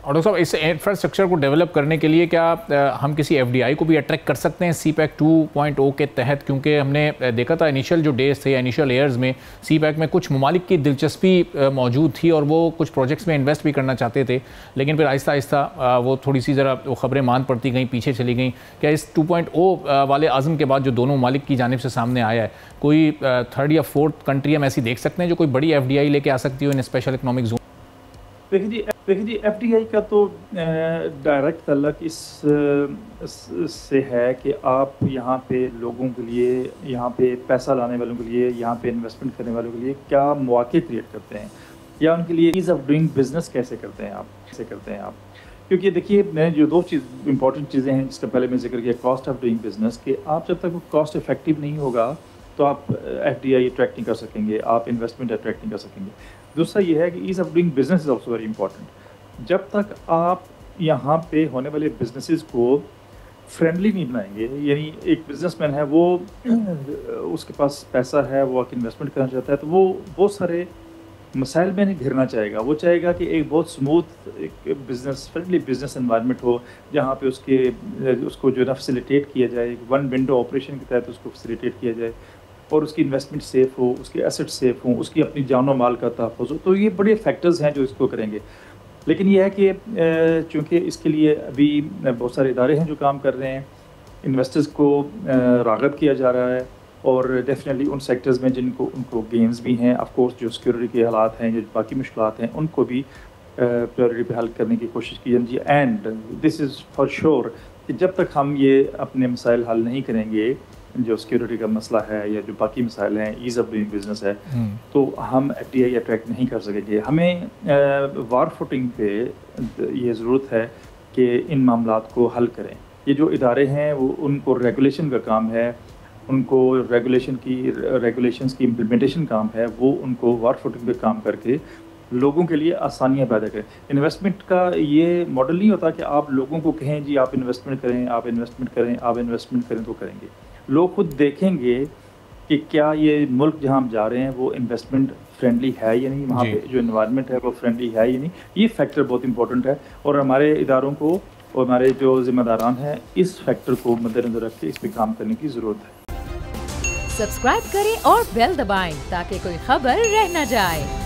اور ڈاکٹر صاحب اس انفراسٹرکچر کو ڈیولپ کرنے کے لیے کیا ہم کسی ایف ڈی آئی کو بھی اٹریکٹ کر سکتے ہیں سی پیک 2.0 کے تحت؟ کیونکہ ہم نے دیکھا تھا انیشل جو ڈیز تھے یا انیشل ایئرز میں سی پیک میں کچھ ممالک کی دلچسپی موجود تھی اور وہ کچھ پروجیکٹس میں انویسٹ بھی کرنا چاہتے تھے، لیکن پھر آہستہ آہستہ وہ تھوڑی سی ذرا خبریں مان پڑتی گئیں، پیچھے چلی گئیں۔ کیا اس 2.0 والے عزم کے بعد جو دونوں ممالک کی جانب سے سامنے آیا ہے، کوئی تھرڈ یا فورتھ کنٹری ہم ایسی دیکھ سکتے ہیں جو کوئی بڑی ایف ڈی آئی لے کے آ سکتی ہو ان اسپیشل اکنامک زون؟ دیکھیں جی ایف ڈی آئی کا تو ڈائریکٹ تعلق اس سے ہے کہ آپ یہاں پہ لوگوں کے لیے، یہاں پہ پیسہ لانے والوں کے لیے، یہاں پہ انویسٹمنٹ کرنے والوں کے لیے کیا مواقع کریٹ کرتے ہیں، یا ان کے لیے ایز آف ڈوئنگ بزنس کیسے کرتے ہیں آپ کیونکہ دیکھیے میں جو دو امپورٹنٹ چیزیں ہیں جس کا پہلے میں ذکر کیا، کاسٹ آف ڈوئنگ بزنس، کہ آپ جب تک وہ کاسٹ افیکٹو نہیں ہوگا تو آپ ایف ڈی آئی اٹریکٹ نہیں کر سکیں گے، آپ انویسٹمنٹ اٹریکٹ نہیں کر سکیں گے۔ دوسرا یہ ہے کہ as of doing business is also very important. جب تک آپ یہاں پہ ہونے والے بزنسز کو فرینڈلی نہیں بنائیں گے، یعنی ایک بزنس مین ہے، وہ اس کے پاس پیسہ ہے، وہ انویسٹمنٹ کرنا چاہتا ہے، تو وہ بہت سارے مسائل میں نہیں گھرنا چاہے گا۔ وہ چاہے گا کہ ایک بہت سموتھ ایک بزنس فرینڈلی بزنس انوائرمنٹ ہو، جہاں پہ اس کو جو ہے نا فیسیلیٹیٹ کیا جائے، ون ونڈو آپریشن کے تحت اس کو فیسیلیٹیٹ کیا جائے، اور اس کی انویسٹمنٹ سیف ہو، اس کے ایسٹ سیف ہوں، اس کی اپنی جان و مال کا تحفظ ہو۔ تو یہ بڑے فیکٹرز ہیں جو اس کو کریں گے۔ لیکن یہ ہے کہ چونکہ اس کے لیے ابھی بہت سارے ادارے ہیں جو کام کر رہے ہیں، انویسٹرز کو راغب کیا جا رہا ہے، اور ڈیفینیٹلی ان سیکٹرز میں ان کو گینز بھی ہیں، آف کورس جو سیکورٹی کے حالات ہیں، جو باقی مشکلات ہیں، ان کو بھی پریورٹی پہ حل کرنے کی کوشش کی جائے۔ And this is for sure کہ جب تک ہم یہ اپنے مسائل حل نہیں کریں گے، جو سیکورٹی کا مسئلہ ہے یا جو باقی مسائل ہیں، ایز آف ڈوئنگ بزنس ہے، تو ہم ایف ڈی آئی اٹریکٹ نہیں کر سکیں گے۔ ہمیں وار فوٹنگ پہ یہ ضرورت ہے کہ ان معاملات کو حل کریں۔ یہ جو ادارے ہیں وہ ان کو ریگولیشن کا کام ہے، ان کو ریگولیشنز کی امپلیمنٹیشن کام ہے، وہ ان کو وار فوٹنگ پہ کام کر کے لوگوں کے لیے آسانیاں پیدا کریں۔ انویسٹمنٹ کا یہ ماڈل نہیں ہوتا کہ آپ لوگوں کو کہیں جی آپ انویسٹمنٹ کریں، آپ انویسٹمنٹ کریں، آپ انویسٹمنٹ کریں تو کریں گے۔ لوگ خود دیکھیں گے کہ کیا یہ ملک جہاں ہم جا رہے ہیں وہ انویسٹمنٹ فرینڈلی ہے یا نہیں، وہاں پہ جو انوائرمنٹ ہے وہ فرینڈلی ہے یا نہیں۔ یہ فیکٹر بہت امپورٹنٹ ہے، اور ہمارے اداروں کو اور ہمارے جو ذمہ داران ہیں اس فیکٹر کو مد نظر رکھ کے اس پہ کام کرنے کی ضرورت ہے۔ سبسکرائب کریں اور بیل دبائیں تاکہ کوئی خبر رہ نہ جائے۔